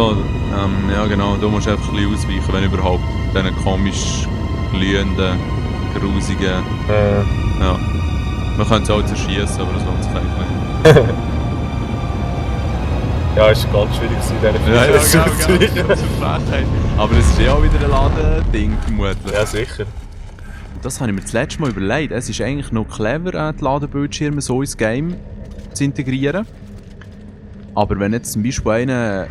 So, ja genau, du musst einfach ein bisschen ausweichen, wenn überhaupt. Diesen komisch glühenden, grusigen... Ja. Man könnte es auch zerschießen, aber das lohnt sich eigentlich nicht. Ja, es war ganz schwierig in dieser Frechheit. Aber es ist ja auch wieder ein Ladending, vermutlich. Ja, sicher. Das habe ich mir das letzte Mal überlegt. Es ist eigentlich noch clever, die Ladebildschirme so ins Game zu integrieren. Aber wenn jetzt zum Beispiel einer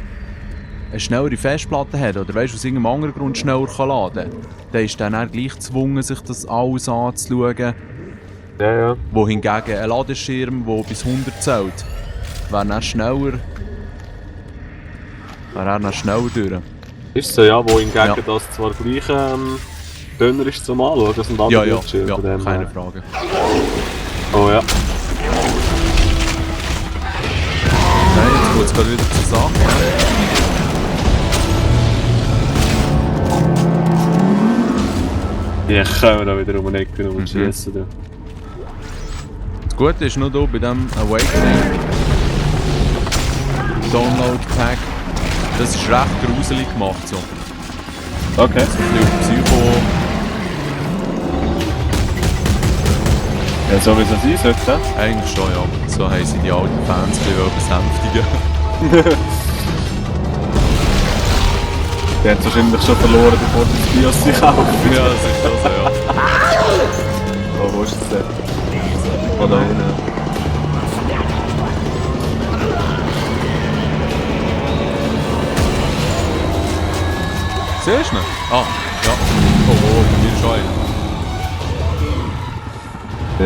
eine schnellere Festplatte hat oder weißt, aus irgendeinem anderen Grund schneller kann laden kann, dann ist dann gleich gezwungen, sich das alles anzuschauen. Ja, ja. Wohingegen ein Ladeschirm, der bis 100 zählt, wäre dann schneller durch. Ist so, ja, wo hingegen das zwar gleich dünner ist zum Anschauen, das sind andere Bildschirme. Ja, keine Frage. Oh ja. Nein, jetzt geht es gerade wieder zur Sache. Die kommen da wieder um den Ecken und schiessen. Das Gute ist nur hier bei diesem Awakening Download Pack, das ist recht gruselig gemacht. So. Okay. So ein bisschen Psycho. Ja, so wie es sein sollte. Eigentlich schon, ja. So haben sie die alten Fans ein bisschen besänftigen. Der hat wahrscheinlich schon verloren, bevor das Bios sich kauft. Ja, das ist schon so, ja. Oh, wo ist es denn? Oh, da hinten. Siehst du ihn? Ah, ja. Oh, bei mir ist schon einer.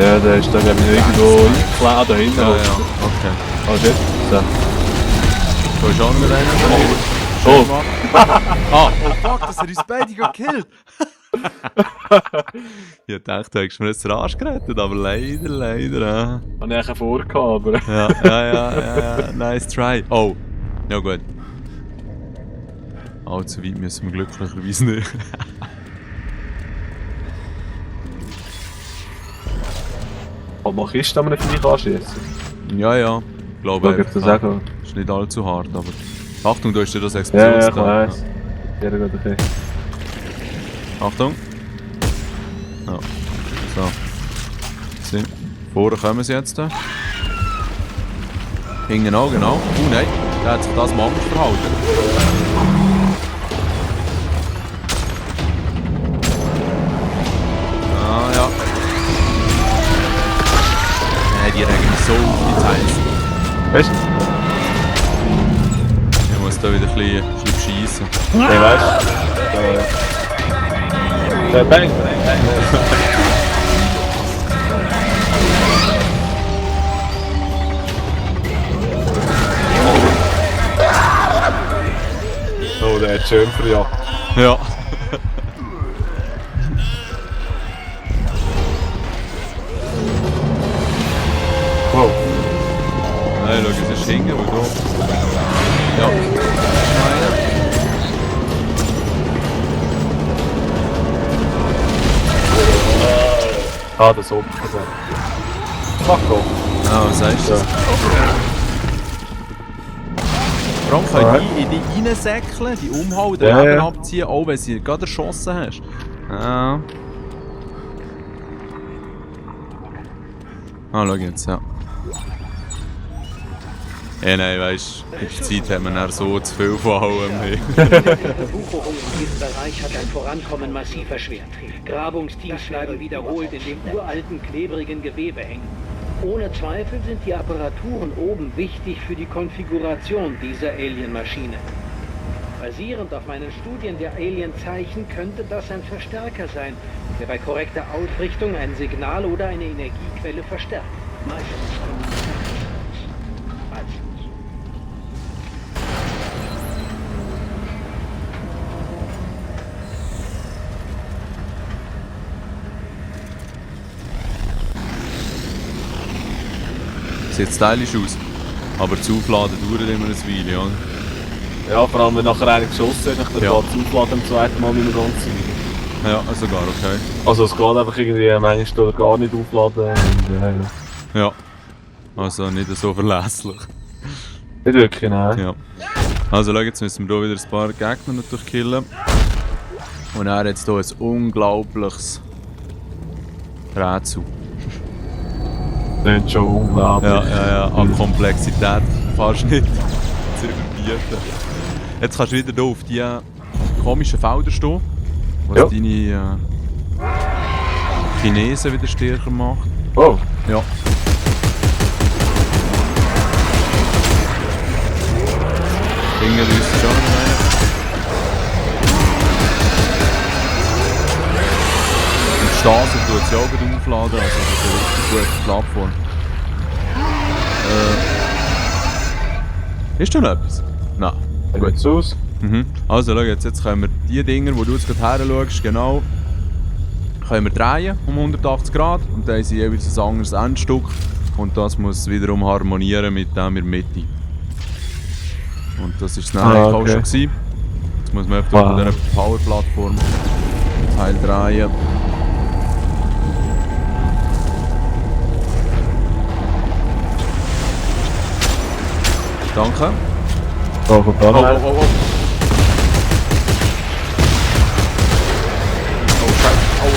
Ja, der ist da glaube ich irgendwo klar da hinten. Ja, ja, okay. Oh shit, so. Da ist auch noch einer. Oh! Oh fuck, das hat uns beide gekillt! Ich dachte, du hättest mir jetzt den Arsch gerettet, aber leider. Habe ich eigentlich vorgehabt, aber... Ja, nice try. Oh, ja gut. Allzu weit müssen wir glücklicherweise nicht. Was machst du, wenn man nicht anschießen? Ja, glaube ich. Das auch. Ist nicht allzu hart, aber... Achtung, du hast dir das Ja, Explosions ich weiss. Ja, geht okay. Achtung. Ja. So. Vorne kommen sie jetzt. Hinten auch, genau. Nein, der hat sich das mal anders verhalten. Ah, ja. Nein, die regen mich so auf, die Teils. Weißt du? Ich muss da wieder ein bisschen schiessen. Hey, weißt du? Bang! Oh, der hat schön verjagt. Ja. Wow. Nein, schau, es ist hinten, wo du... Ja. Ah, das oben. Fuck off. Ah, was sagst du? Vor allem können die in die reinsäckeln, die umhauen, den Leben abziehen, auch wenn sie gerade erschossen hast. Ah. Ah, schau jetzt, ja. Ja, nein, weißt du, in der Zeit haben wir dann so zu viel von allem. Die Verbucherung in diesem Bereich hat ein Vorankommen massiv erschwert. Grabungsteams bleiben wiederholt in dem uralten, klebrigen Gewebe hängen. Ohne Zweifel sind die Apparaturen oben wichtig für die Konfiguration dieser Alien-Maschine. Basierend auf meinen Studien der Alien-Zeichen könnte das ein Verstärker sein, der bei korrekter Ausrichtung ein Signal oder eine Energiequelle verstärkt. Meistens Sieht stylisch aus, aber das Aufladen dauert immer eine Weile, oder? Ja, vor allem wenn nachher einer geschossen hat, dann geht das Aufladen am zweiten Mal nicht mehr ganz sein. Ja, sogar, okay. Also es geht einfach irgendwie manchmal gar nicht aufladen. Und, ja, also nicht so verlässlich. Nicht wirklich, nein. Ja. Also schau, jetzt müssen wir hier wieder ein paar Gegner natürlich killen. Und er hat jetzt hier ein unglaubliches Rätsel. Das ist schon unglaublich. Ja, an Komplexität fast nicht zu überbieten. Jetzt kannst du wieder hier auf die komischen Felder stehen, was deine Chinesen wieder stärker macht. Oh. Ja. Dinge lösen schon rein. Und die Straße tut sie auch gut aufladen, also das ist eine richtig gute Plattform. Ist da noch etwas? Nein. Gut so aus. Mhm. Also schau jetzt können wir die Dinger, wo du jetzt gerade her schaust, genau, können wir drehen um 180 Grad und dann haben sie jeweils ein anderes Endstück und das muss wiederum harmonieren mit dem in der Mitte. Und das war es dann eigentlich auch schon gewesen. Jetzt muss man öfter auf dieser Power-Plattform Teil drehen. Danke. Oh, kommt da noch. Oh, Scheiße. Oh.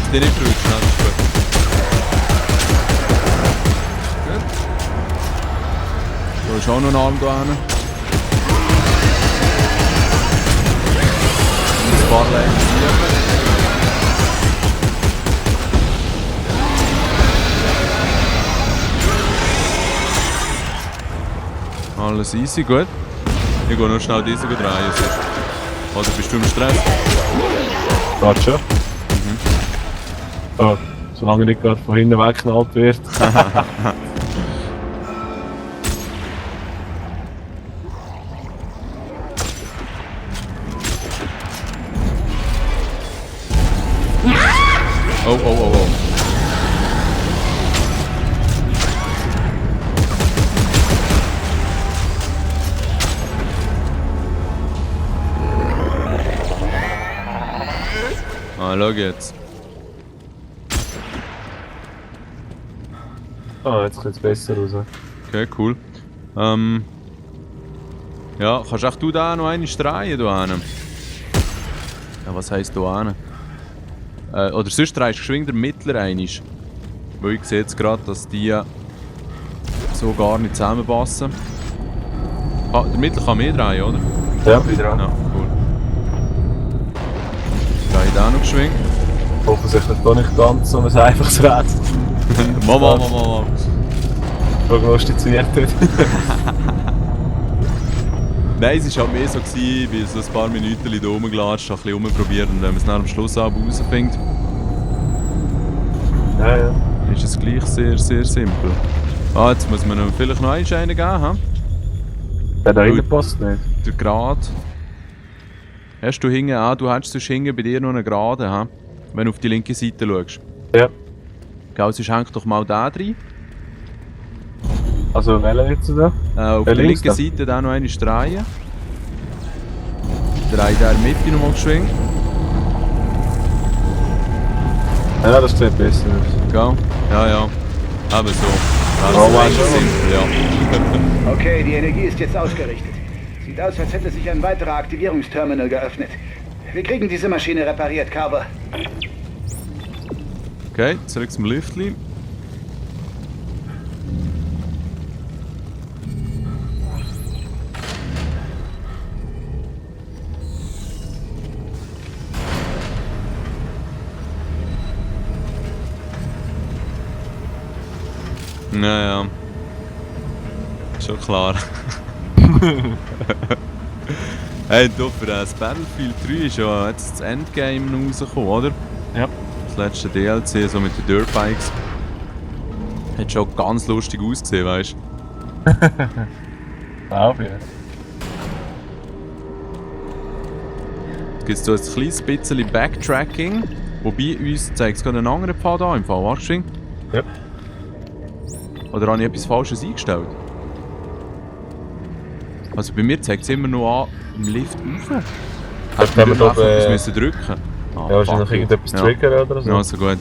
Ist der nicht verrückt? Nein, das ist gut. Da ist auch noch ein Arm da hin. Ein paar Leute hier. Alles easy, gut. Ich gehe nur schnell diese drehen. Oder bist du im Stress? Gerade schon. Oh, solange nicht gerade von hinten weggeknallt wird. Oh. Schau jetzt. Ah, jetzt sieht es besser raus. Okay, cool. Ja, kannst auch du da noch eine drehen, da hinten? Ja, was heisst da hinten? Oder sonst drehst du geschwind der Mittler einig. Weil ich sehe jetzt gerade, dass die so gar nicht zusammenpassen. Ah, der Mittler kann mehr drehen, oder? Ja, wieder an. Ja, cool. Drehe ich auch noch geschwind. Offensichtlich doch nicht ganz so ein einfaches Rätsel. Mama. Prognostiziert hat. Nein, es war halt mehr so, wie so ein paar Minuten da rumgelatscht, ein bisschen rumprobiert und wenn man es dann am Schluss aber rausfindet, Ja. ist es gleich sehr, sehr simpel. Ah, jetzt muss man vielleicht noch einen geben, ha? Der da hinten passt nicht. Der Grad. Hast du hinten auch, du hättest sonst hinten bei dir noch einen Geraden, ha? Wenn du auf die linke Seite schaust. Ja. Gell, sonst hängt doch mal da rein. Also welcher jetzt da? Auf der linken Seite dann noch eine drehen. Dreh der Mitte nochmal geschwingt. Ja, das sieht besser aus. Gell? Ja. Aber so. Oh, simpel, ja. Okay, die Energie ist jetzt ausgerichtet. Sieht aus, als hätte sich ein weiterer Aktivierungsterminal geöffnet. Wir kriegen diese Maschine repariert, Carver. Okay, zurück zum Liftli. Naja. Schon klar. Hey, du, für das Battlefield 3 ist ja jetzt das Endgame noch rausgekommen, oder? Ja. Das letzte DLC, so mit den Dirtbikes. Hat schon ganz lustig ausgesehen, weißt du? Auch, ja. Jetzt gibt es so ein kleines bisschen Backtracking, wobei uns zeigt es gerade einen anderen Pfad an im Fall. Warte, Ja. Oder habe ich etwas Falsches eingestellt? Also bei mir zeigt es immer noch an, im Lift rauf. Hätte haben wir doch doch, etwas müssen drücken. Ah, Ja, wahrscheinlich fuck. irgendetwas Ja. triggern oder so. Ja, so gut.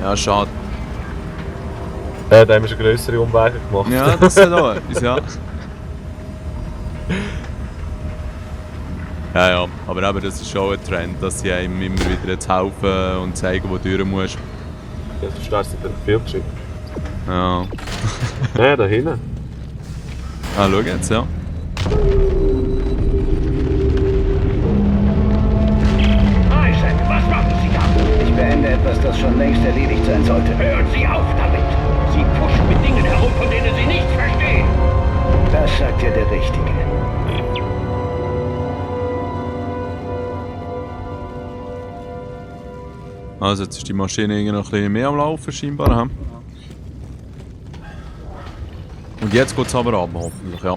Ja, schade. Ja, da haben wir schon grössere Umwege gemacht. Ja, das ist ja da etwas, ja. Ja, aber eben, das ist schon ein Trend, dass sie einem immer wieder jetzt helfen und zeigen, wo du durch musst. Ja, so stark sind die Film geschickt. Ja. Ja, da hinten. Ah, schau jetzt, ja. Isaac, was machen Sie da? Ich beende etwas, das schon längst erledigt sein sollte. Hören Sie auf damit! Sie pushen mit Dingen herum, von denen Sie nichts verstehen! Das sagt ja der Richtige. Also jetzt ist die Maschine irgendwie noch ein bisschen mehr am Laufen scheinbar. He? Und jetzt geht es aber ab, hoffentlich, ja.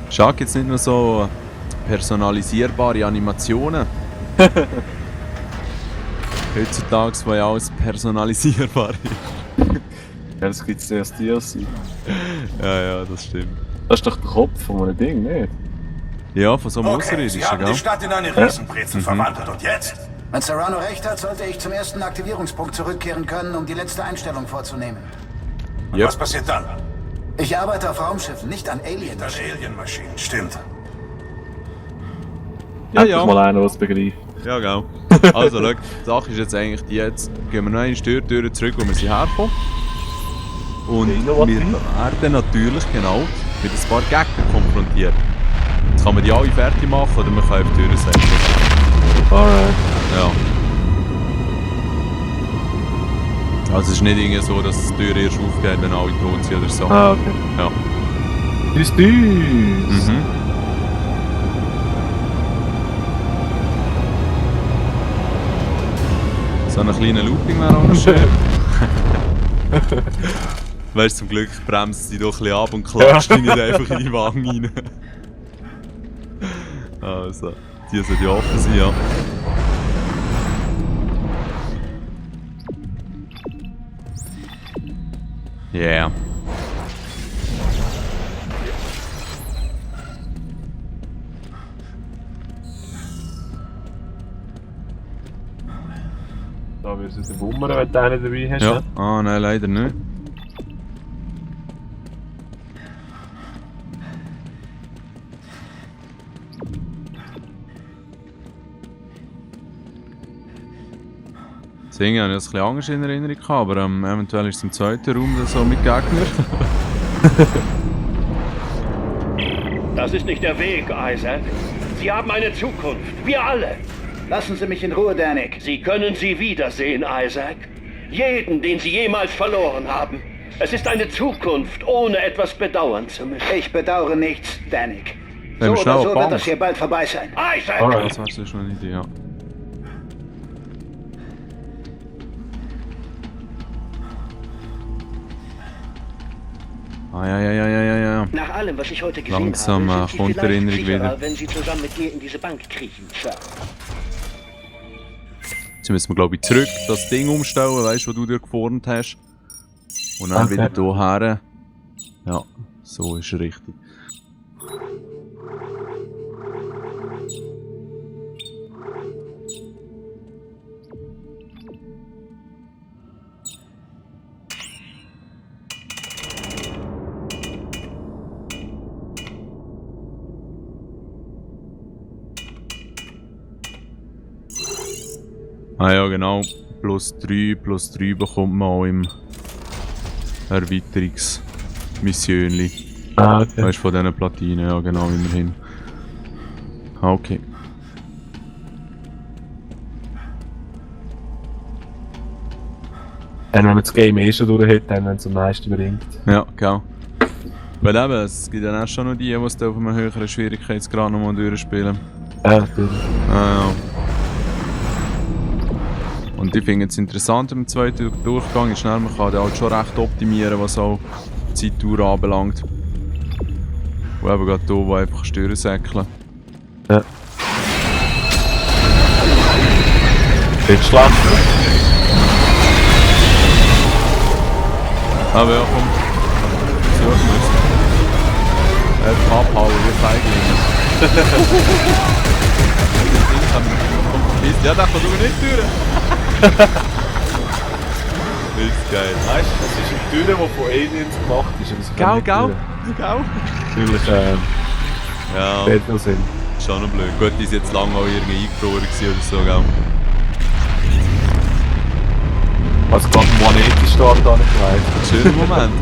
Schau, jetzt nicht nur so personalisierbare Animationen. Heutzutage, wo ja alles personalisierbar ist. Ja, das gibt es erst DLC. Ja, das stimmt. Das ist doch der Kopf von einem Ding, nicht? Ja, von so einem Okay, Außerirdischen, Sie haben gell? die Stadt in eine Riesenbrezel verwandelt und jetzt? Wenn Serrano recht hat, sollte ich zum ersten Aktivierungspunkt zurückkehren können, um die letzte Einstellung vorzunehmen. Und Yep. was passiert dann? Ich arbeite auf Raumschiffen, nicht an Alien. Das Alien-Maschinen, stimmt. Ja, Endlich mal einer, der es begreift. Ja, genau. Also, schau, die Sache ist jetzt eigentlich die, jetzt gehen wir noch eine Störtür zurück, wo wir sie herkommen. Und wir werden natürlich genau mit ein paar Gegner konfrontiert. Jetzt kann man die alle fertig machen oder man kann auf die Türen setzen. Alright. Ja. Also es ist nicht irgendwie so, dass die Tür erst aufgeht, wenn alle tot sind oder so. Ah, okay. Ja. Tschüss, tschüss! Mhm. So einen kleinen Looping wäre auch noch schön. Weißt du, zum Glück bremst sie doch ein bisschen ab und klatscht dich nicht einfach in die Wange rein. Also, die sollte offen sein, ja. Yeah. Da wirst du den wummern, wenn du einen dabei hast. Ja. Ne? Ah, nein, leider nicht. Deswegen habe ich das ein bisschen anders in Erinnerung gehabt, aber eventuell ist es im zweiten Raum so mit Gegnern. Das ist nicht der Weg, Isaac. Sie haben eine Zukunft. Wir alle. Lassen Sie mich in Ruhe, Danik. Sie können sie wiedersehen, Isaac. Jeden, den Sie jemals verloren haben. Es ist eine Zukunft, ohne etwas bedauern zu müssen. Ich bedauere nichts, Danik. Wenn So wir schnell oder so abbauen. wird das hier bald vorbei sein. Isaac! Alright. Das wäre schon eine Idee, ja. Ah, ja. Nach allem, was ich heute gesehen Langsam, habe, sind Sie kommt die vielleicht Erinnerung sicherer, wieder. wenn Sie zusammen mit mir in diese Bank kriechen, Sir. Jetzt müssen wir, glaube ich, zurück das Ding umstellen, weißt du, wo du dir geformt hast. Und dann Okay. wieder hierher. Ja, so ist richtig. Ah ja, genau. +3 bekommt man auch im Erweiterungsmissionli. Ah, okay. Weißt du, von diesen Platinen, ja genau, immerhin. Ah, okay. Wenn man das Game eh schon durch hat, dann wenn es am meisten bringt. Ja, genau. Weil eben, es gibt dann auch schon noch die es auf einem höheren Schwierigkeitsgrad nochmal durchspielen. Ja, natürlich. Ah, ja. Und ich finde es interessant im zweiten Durchgang, ist schnell, man kann den halt schon recht optimieren, was auch die Zeitdauer anbelangt. Und eben gerade hier, wo einfach Stören säckeln. Ja. Nicht schlecht. Aber ja, komm. So Einfach abhauen, wie Feiglinge. Ja, da kann du nicht durch. Ist geil. Weißt du, das ist eine Tür, die von Aliens gemacht ist. aber sie kann nicht durch. Natürlich, Ja, fehlt noch Sinn. ist auch noch blöd. Gut, die ist jetzt lange auch irgendwie eingefroren gewesen oder so, gell? Also gerade ein Monetenstab da nicht weiß. Schöner Moment.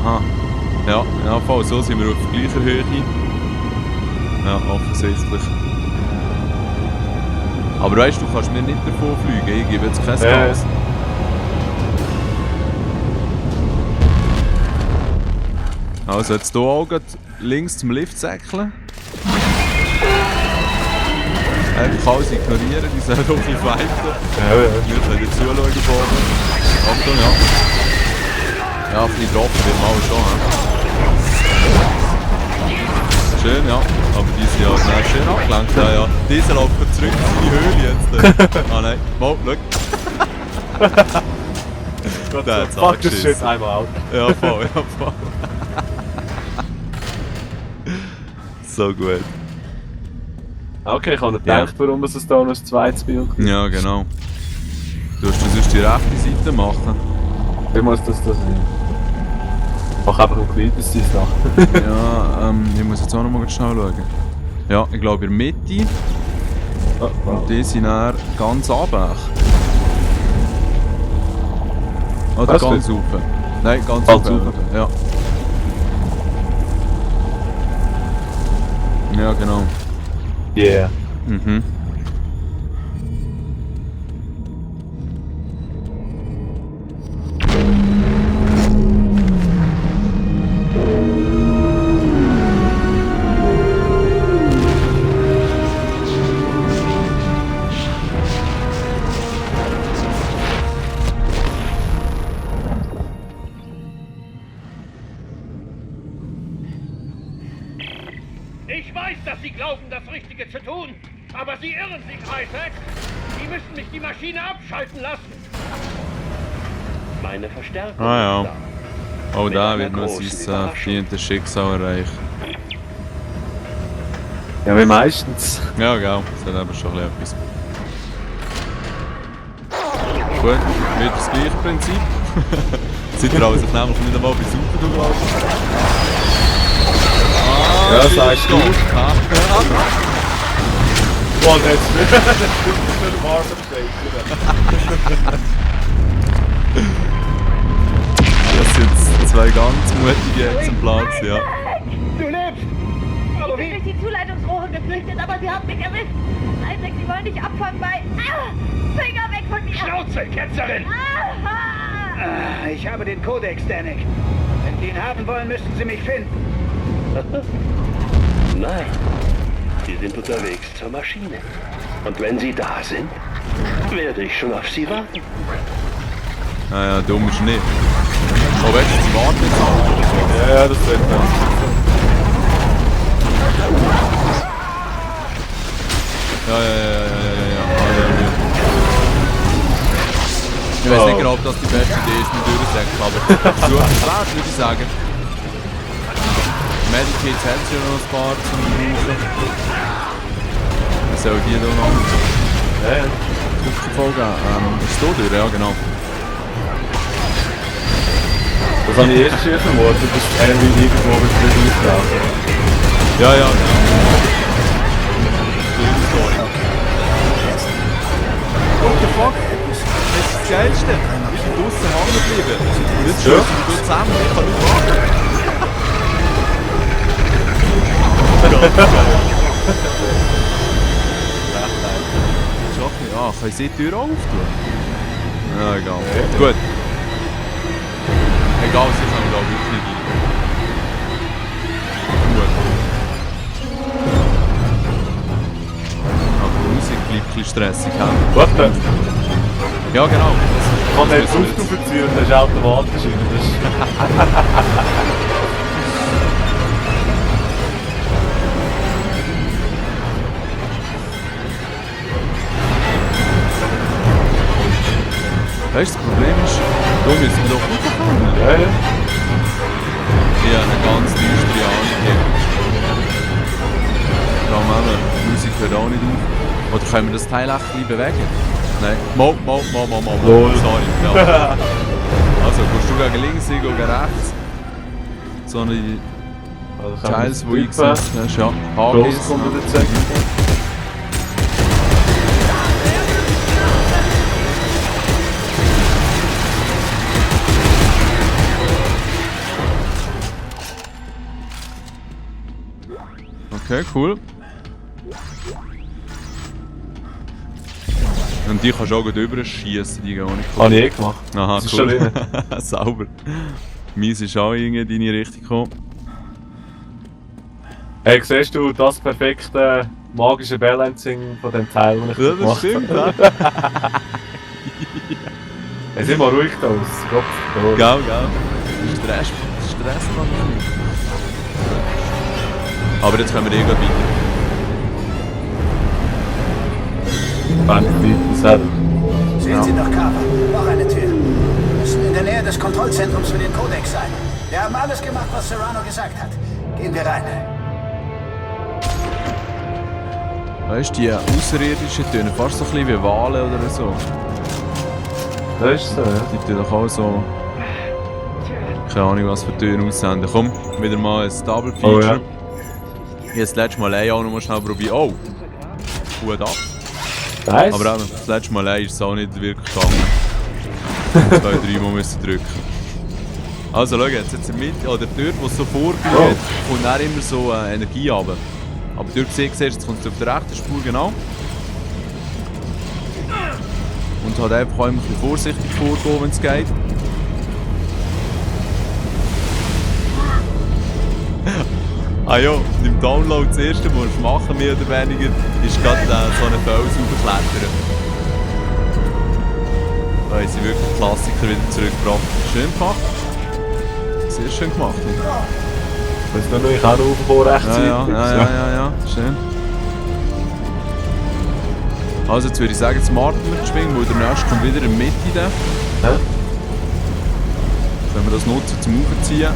Aha. Ja, ja, voll. So sind wir auf gleicher Höhe. Ja, offensichtlich. Aber weißt du, kannst mir nicht davon fliegen. Ich gebe jetzt kein Gas. Also jetzt hier auch links zum Lift säckeln. Einfach alles ignorieren, die sollen doch ein bisschen fighten. Ja. Wir können dir zuschauen vorne. Achtung, ja. Ja, ein bisschen droppen wird man auch schon. Schön, ja. Aber die sind ja schnell schön abgelenkt. Ja, ja. Dieser läuft zurück in die Höhle jetzt. Ah nein, mal, schau. Der hat's Fuck this angeschissen. shit, I'm out. Ja, voll, ja, voll. So gut. Okay, ich habe nicht gedacht, warum es da noch ein zweites Bild gibt. Ja, genau. Du musst das sonst die rechte Seite machen. Wie muss das sein? Mach einfach ein kleines sein da. Ja, ich muss jetzt auch noch mal schnell schauen. Ja, ich glaube in der Mitte. Und die sind dann ganz runter. Oder Was ganz für? rauf. Nein, ganz Ganz rauf. rauf. Ja. Ja, genau. Yeah. Mhm. Ich weiß, dass Sie glauben, das Richtige zu tun. Aber Sie irren sich, Isaac. Sie müssen mich die Maschine abschalten lassen. Meine Verstärkung Ah ja. ist da. Oh, Mit da einer wird noch großen sein Überraschung. verdientes Schicksal erreicht. Ja, wie meistens. Ja, genau. Das hat aber schon ein bisschen etwas. Gut, wieder das gleiche Prinzip. Sie trauen sich nämlich nicht einmal bis Super durchlaufen. Ja, sagst du. Ja. Oh, das ist nicht warm Das sind jetzt zwei ganz mutige Exemplare, ja. Du lebst! Aber Ich bin durch die Zuleitungsrohre geflüchtet, aber sie haben mich erwischt. Isaac, sie wollen dich abfangen bei... Finger weg von mir! Schnauze, Ketzerin! Ah! Ich habe den Kodex, Danik. Wenn Sie ihn haben wollen, müssen Sie mich finden. Nein, Sie sind unterwegs zur Maschine. Und wenn Sie da sind, werde ich schon auf Sie warten. Naja, dumm ist nicht. Oh, weißt du, sie warten jetzt auch. Ja, das wird man. Ja. Ich weiß nicht genau, ob das die beste Idee ist mit Durchsäckeln, aber so klar, würde ich sagen. Medikits hat ja noch ein paar zum Brauchen. Was soll die da noch? Ja. Folge. Ist es hier durch? Ja, genau. Das habe ich erst schon vermutet, dass irgendwie irgendwo mit dem auslaufen. Ja, genau. What the fuck? Das ist das Geilste. Ich bin draussen hängen geblieben. Und jetzt stößt du zusammen. Ich kann nicht warten. Ja, kann ich die Tür auch auftun? Ja, egal. Gut. Egal, sie kann da wirklich nicht rein. Gut. Aber die Musik bleibt ein bisschen stressig, hä? Was denn? Ja, genau. Kann der jetzt aufzuverziehen, das ist automatisch. Weißt du, das Problem ist, Du müssen wir doch raufkommen. Ja, ja. Ich habe eine ganz düstere Ahnung. Vor allem eben, die Musik hört auch nicht auf. Oder können wir das Teil echt ein bisschen bewegen? Nein. Mo. Lol. Sorry. Ja. Also, gehst du gegen links, ich gehe gegen rechts. So eine Teils, die eingesetzt hast. Ja, Groß HGs. kommt wieder zeigen. Okay, cool. Und die kannst du auch gut überschießen, die gehen auch nicht Habe ich eh gemacht. Aha, Das ist schon cool. drin. Sauber. Meins ist auch in deine Richtung gekommen. Hey, siehst du das perfekte magische Balancing von dem Teil, den ich Ja, gemacht das stimmt, habe? ja. Hey, sieh mal ruhig da aus. Gott, Gell. Stress macht mich. Aber jetzt können wir weiter. Wenn ich das selber. Sehen Sie doch, Carver. Noch eine Tür. Wir müssen in der Nähe des Kontrollzentrums für den Kodex sein. Wir haben alles gemacht, was Serrano gesagt hat. Gehen wir rein. Weißt du, die Außerirdischen tönen fast so ein bisschen wie Wale oder so. Das ist so, ja. Die tun doch auch so. Keine Ahnung, was für Töne aussenden. Komm, wieder mal ein Double Feature. Oh, ja. Ich habe das letzte Mal allein auch noch mal schnell probiert. Oh! Hut ab. Nice. Aber eben, das letzte Mal allein ist es auch nicht wirklich gegangen. 2, 3 Mal müssen drücken. Also schau, jetzt in der Mitte, oder dort, wo es so vorglüht, kommt dann immer so Energie runter. Aber dort siehst du, jetzt kommt es auf der rechten Spur genau. Und halt einfach auch immer ein bisschen vorsichtig vorgehen, wenn es geht. Ah ja, im Download das erste, was du machen mehr oder weniger, ist gerade so einen Fels hochklettern. Da haben sie wirklich Klassiker wieder zurückgebracht. Schön gemacht. Sehr schön gemacht. Jetzt nur noch ich auch noch rechtzeitig. Ja, schön. Also jetzt würde ich sagen, jetzt warten wir schwingen, weil der nächste kommt wieder in die Mitte. Ja. Können wir das nutzen zum Aufziehen.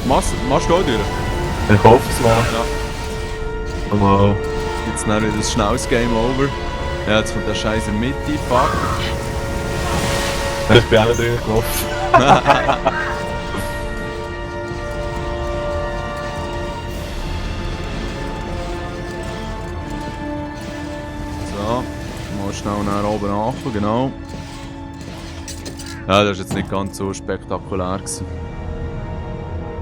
Machst du auch durch? Ich hoffe es mal. Ja. Mal. Jetzt dann wieder ein schnelles Game Over. Ja, jetzt kommt der Scheiß in die Mitte. Fuck. Ich bin auch nicht drin gelaufen. So, mal schnell nach oben ankommen, genau. Ja, das war jetzt nicht ganz so spektakulär gewesen.